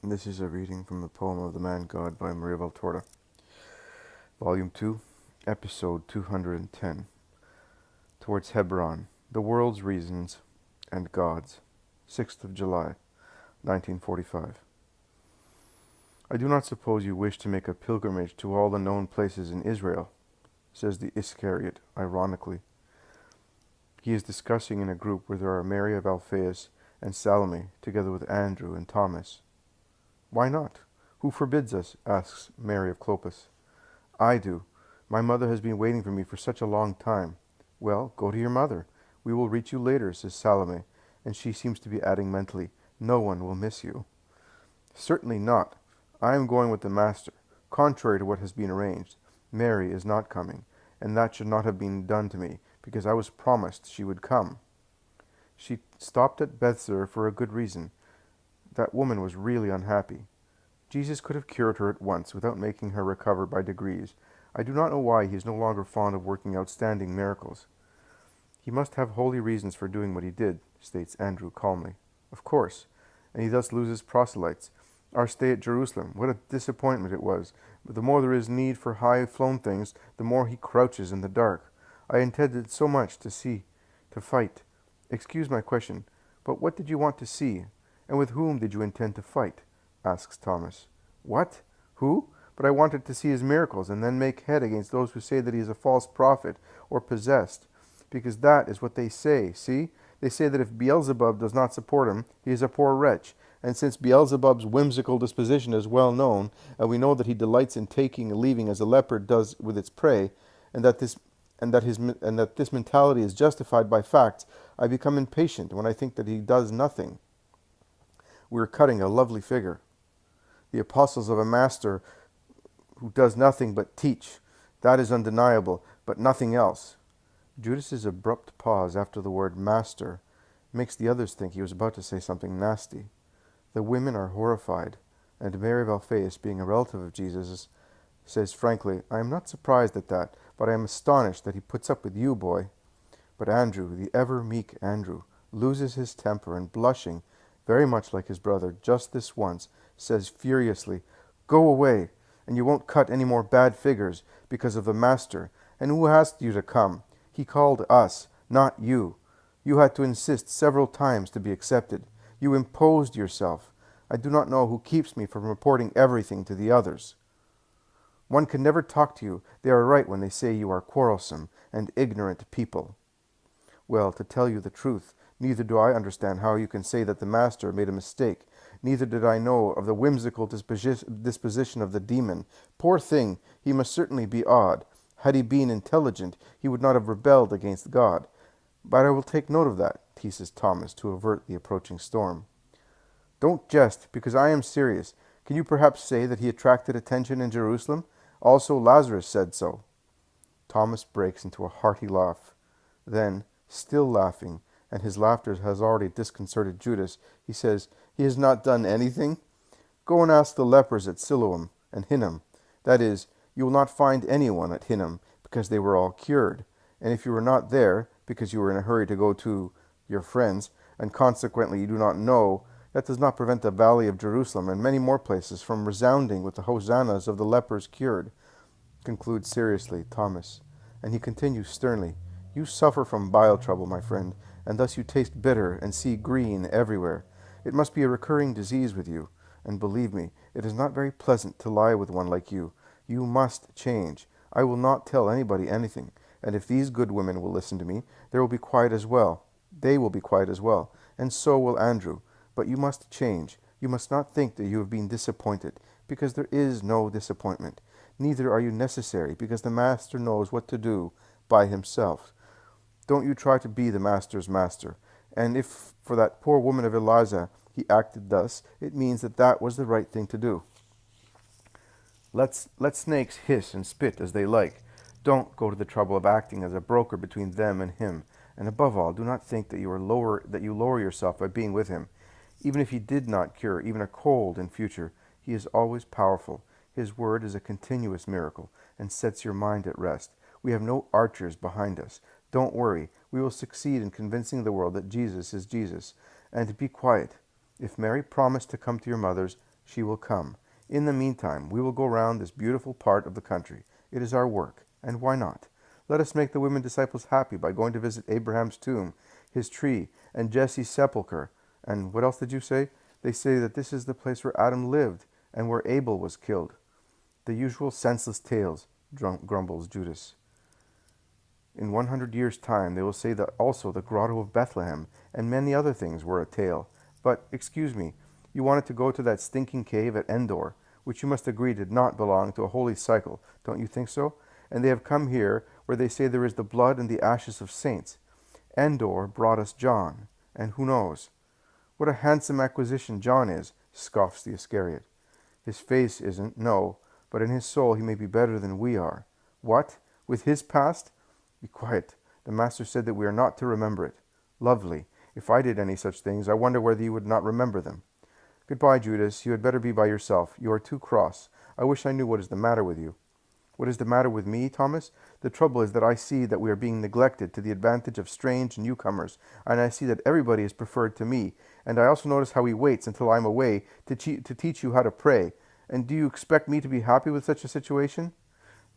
This is a reading from the poem of the Man God by Maria Valtorta, Volume 2, Episode 210, Towards Hebron, the World's Reasons and God's, 6th of July, 1945. I do not suppose you wish to make a pilgrimage to all the known places in Israel, says the Iscariot, ironically. He is discussing in a group where there are Mary of Alphaeus and Salome, together with Andrew and Thomas. Why not? Who forbids us? Asks Mary of Clopas. I do. My mother has been waiting for me for such a long time. Well, go to your mother. We will reach you later, says Salome, and she seems to be adding mentally, no one will miss you. Certainly not. I am going with the Master, contrary to what has been arranged. Mary is not coming, and that should not have been done to me, because I was promised she would come. She stopped at Bethzer for a good reason. That woman was really unhappy. Jesus could have cured her at once without making her recover by degrees. I do not know why he is no longer fond of working outstanding miracles. He must have holy reasons for doing what he did, states Andrew calmly. Of course, and he thus loses proselytes. Our stay at Jerusalem, what a disappointment it was. But the more there is need for high-flown things, the more he crouches in the dark. I intended so much to fight. Excuse my question, but what did you want to see? And with whom did you intend to fight? Asks Thomas. What? Who? But I wanted to see his miracles, and then make head against those who say that he is a false prophet, or possessed. Because that is what they say, see? They say that if Beelzebub does not support him, he is a poor wretch. And since Beelzebub's whimsical disposition is well known, and we know that he delights in taking and leaving as a leopard does with its prey, and that this mentality is justified by facts, I become impatient when I think that he does nothing. We are cutting a lovely figure. The apostles of a master who does nothing but teach. That is undeniable, but nothing else. Judas's abrupt pause after the word master makes the others think he was about to say something nasty. The women are horrified, and Mary of Alphaeus, being a relative of Jesus, says frankly, I am not surprised at that, but I am astonished that he puts up with you, boy. But Andrew, the ever meek Andrew, loses his temper and blushing, very much like his brother, just this once, says furiously, Go away, and you won't cut any more bad figures because of the Master. And who asked you to come? He called us, not you. You had to insist several times to be accepted. You imposed yourself. I do not know who keeps me from reporting everything to the others. One can never talk to you. They are right when they say you are quarrelsome and ignorant people. Well, to tell you the truth, neither do I understand how you can say that the Master made a mistake. Neither did I know of the whimsical disposition of the demon. Poor thing, he must certainly be odd. Had he been intelligent, he would not have rebelled against God. But I will take note of that, teases Thomas, to avert the approaching storm. Don't jest, because I am serious. Can you perhaps say that he attracted attention in Jerusalem? Also Lazarus said so. Thomas breaks into a hearty laugh. Then, still laughing, and his laughter has already disconcerted Judas, he says, He has not done anything? Go and ask the lepers at Siloam and Hinnom. That is, you will not find anyone at Hinnom, because they were all cured. And if you were not there, because you were in a hurry to go to your friends, and consequently you do not know, that does not prevent the valley of Jerusalem and many more places from resounding with the hosannas of the lepers cured. Concludes seriously Thomas, and he continues sternly, You suffer from bile trouble, my friend, and thus you taste bitter and see green everywhere. It must be a recurring disease with you, and believe me, it is not very pleasant to lie with one like you. You must change. I will not tell anybody anything, and if these good women will listen to me, they will be quiet as well. They will be quiet as well, and so will Andrew. But you must change. You must not think that you have been disappointed, because there is no disappointment. Neither are you necessary, because the Master knows what to do by himself. Don't you try to be the Master's master. And if for that poor woman of Eliza he acted thus, it means that that was the right thing to do. Let snakes hiss and spit as they like. Don't go to the trouble of acting as a broker between them and him. And above all, do not think that you lower yourself by being with him. Even if he did not cure even a cold in future, he is always powerful. His word is a continuous miracle and sets your mind at rest. We have no archers behind us. Don't worry. We will succeed in convincing the world that Jesus is Jesus. And be quiet. If Mary promised to come to your mother's, she will come. In the meantime, we will go round this beautiful part of the country. It is our work, and why not? Let us make the women disciples happy by going to visit Abraham's tomb, his tree, and Jesse's sepulchre. And what else did you say? They say that this is the place where Adam lived and where Abel was killed. The usual senseless tales, grumbles Judas. In 100 years' time they will say that also the grotto of Bethlehem and many other things were a tale. But, excuse me, you wanted to go to that stinking cave at Endor, which you must agree did not belong to a holy cycle, don't you think so? And they have come here, where they say there is the blood and the ashes of saints. Endor brought us John, and who knows? What a handsome acquisition John is, scoffs the Iscariot. His face isn't, no, but in his soul he may be better than we are. What? With his past? Be quiet. The Master said that we are not to remember it. Lovely. If I did any such things, I wonder whether you would not remember them. Goodbye, Judas. You had better be by yourself. You are too cross. I wish I knew what is the matter with you. What is the matter with me, Thomas? The trouble is that I see that we are being neglected to the advantage of strange newcomers, and I see that everybody is preferred to me, and I also notice how he waits until I am away to teach you how to pray. And do you expect me to be happy with such a situation?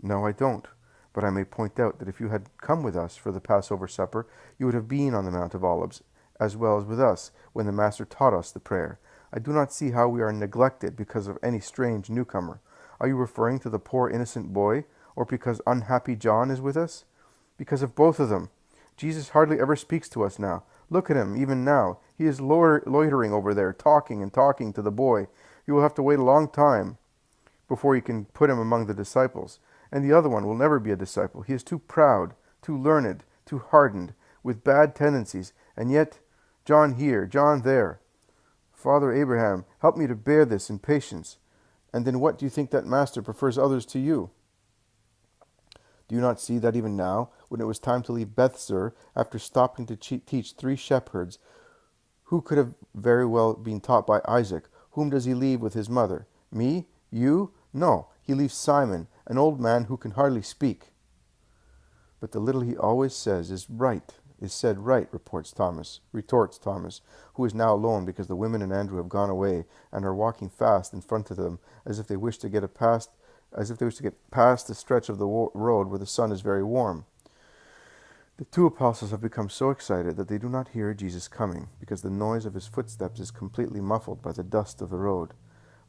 No, I don't. But I may point out that if you had come with us for the Passover supper, you would have been on the Mount of Olives, as well as with us, when the Master taught us the prayer. I do not see how we are neglected because of any strange newcomer. Are you referring to the poor innocent boy, or because unhappy John is with us? Because of both of them. Jesus hardly ever speaks to us now. Look at him, even now. He is loitering over there, talking and talking to the boy. You will have to wait a long time before you can put him among the disciples. And the other one will never be a disciple. He is too proud, too learned, too hardened, with bad tendencies. And yet, John here, John there. Father Abraham, help me to bear this in patience. And then what do you think that Master prefers others to you? Do you not see that even now, when it was time to leave Bethzur, after stopping to teach 3 shepherds, who could have very well been taught by Isaac, whom does he leave with his mother? Me? You? No, he leaves Simon, an old man who can hardly speak. But the little he always says is said right, retorts Thomas, who is now alone because the women and Andrew have gone away and are walking fast in front of them, as if they wish to get past the stretch of the road where the sun is very warm. The 2 apostles have become so excited that they do not hear Jesus coming, because the noise of his footsteps is completely muffled by the dust of the road.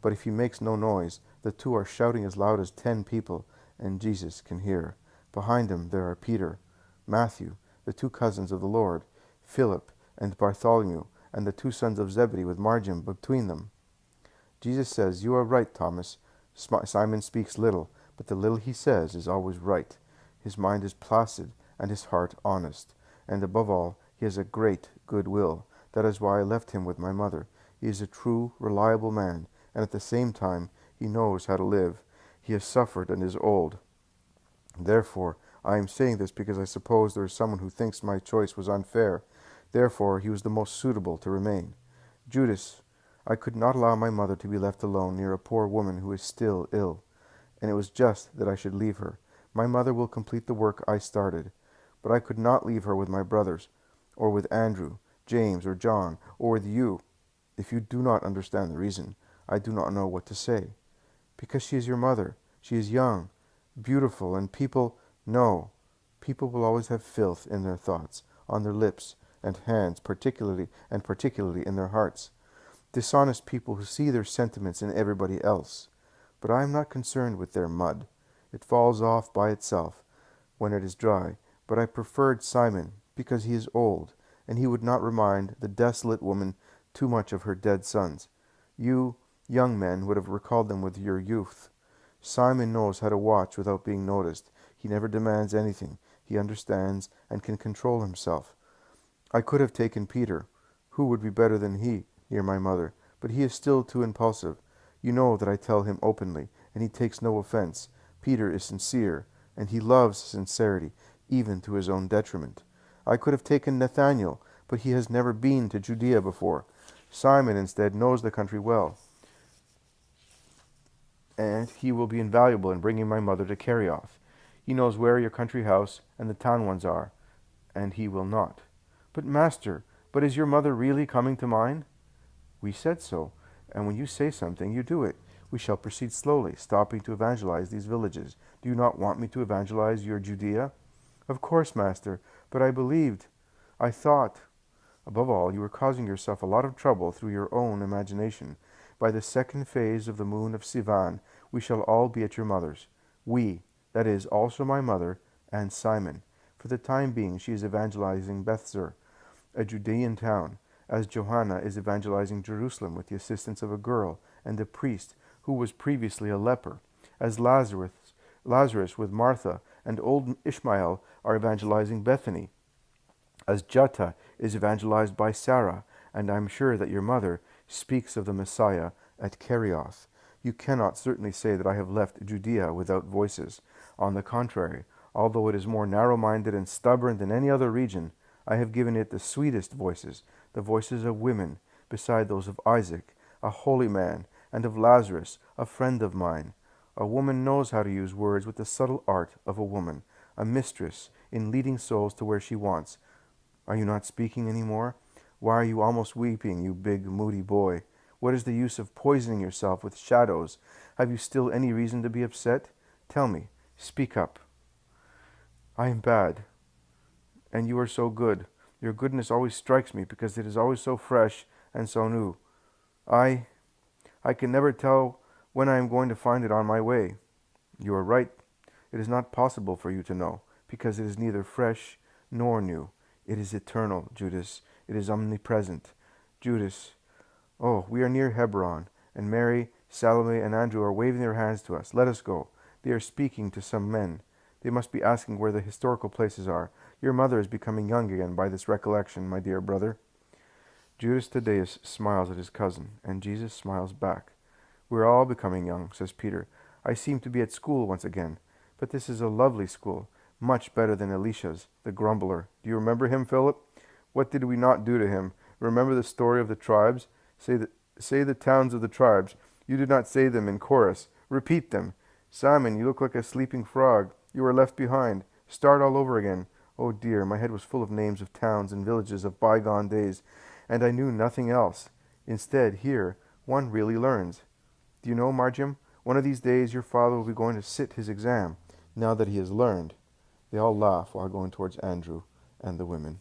But if he makes no noise, the 2 are shouting as loud as 10 people, and Jesus can hear. Behind him there are Peter, Matthew, the 2 cousins of the Lord, Philip and Bartholomew, and the 2 sons of Zebedee with Margin between them. Jesus says, "You are right, Thomas." Simon speaks little, but the little he says is always right. His mind is placid and his heart honest, and above all, he has a great good will. That is why I left him with my mother. He is a true, reliable man, and at the same time, he knows how to live. He has suffered and is old. Therefore, I am saying this because I suppose there is someone who thinks my choice was unfair. Therefore, he was the most suitable to remain. Judas, I could not allow my mother to be left alone near a poor woman who is still ill, and it was just that I should leave her. My mother will complete the work I started, but I could not leave her with my brothers, or with Andrew, James, or John, or with you. If you do not understand the reason, I do not know what to say. Because she is your mother. She is young, beautiful, and people will always have filth in their thoughts, on their lips and hands, particularly in their hearts. Dishonest people who see their sentiments in everybody else. But I am not concerned with their mud. It falls off by itself when it is dry. But I preferred Simon, because he is old, and he would not remind the desolate woman too much of her dead sons. You, young men, would have recalled them with your youth. Simon knows how to watch without being noticed. He never demands anything. He understands and can control himself. I could have taken Peter. Who would be better than he, near my mother? But he is still too impulsive. You know that I tell him openly, and he takes no offense. Peter is sincere, and he loves sincerity, even to his own detriment. I could have taken Nathanael, but he has never been to Judea before. Simon, instead, knows the country well, and he will be invaluable in bringing my mother to Kerioth. He knows where your country house and the town ones are, and he will not. But, Master, is your mother really coming to mine? We said so, and when you say something, you do it. We shall proceed slowly, stopping to evangelize these villages. Do you not want me to evangelize your Judea? Of course, master, but I believed. I thought. Above all, you are causing yourself a lot of trouble through your own imagination. By the second phase of the moon of Sivan, we shall all be at your mother's. We, that is, also my mother, and Simon. For the time being, she is evangelizing Bethzer, a Judean town, as Johanna is evangelizing Jerusalem with the assistance of a girl and a priest who was previously a leper, as Lazarus with Martha and old Ishmael are evangelizing Bethany, as Jutta is evangelized by Sarah, and I am sure that your mother speaks of the Messiah at Kerioth. You cannot certainly say that I have left Judea without voices. On the contrary, although it is more narrow-minded and stubborn than any other region, I have given it the sweetest voices, the voices of women, beside those of Isaac, a holy man, and of Lazarus, a friend of mine. A woman knows how to use words with the subtle art of a woman, a mistress in leading souls to where she wants. Are you not speaking any more? Why are you almost weeping, you big, moody boy? What is the use of poisoning yourself with shadows? Have you still any reason to be upset? Tell me. Speak up. I am bad, and you are so good. Your goodness always strikes me because it is always so fresh and so new. I can never tell when I am going to find it on my way. You are right. It is not possible for you to know, because it is neither fresh nor new. It is eternal, Judas. It is omnipresent. Judas, oh, we are near Hebron, and Mary, Salome, and Andrew are waving their hands to us. Let us go. They are speaking to some men. They must be asking where the historical places are. Your mother is becoming young again by this recollection, my dear brother. Judas Thaddeus smiles at his cousin, and Jesus smiles back. We are all becoming young, says Peter. I seem to be at school once again. But this is a lovely school, much better than Elisha's, the grumbler. Do you remember him, Philip? What did we not do to him? Remember the story of the tribes? Say the towns of the tribes. You did not say them in chorus. Repeat them. Simon, you look like a sleeping frog. You are left behind. Start all over again. Oh dear, my head was full of names of towns and villages of bygone days, and I knew nothing else. Instead, here, one really learns. Do you know, Margiam, one of these days your father will be going to sit his exam, now that he has learned. They all laugh while going towards Andrew and the women.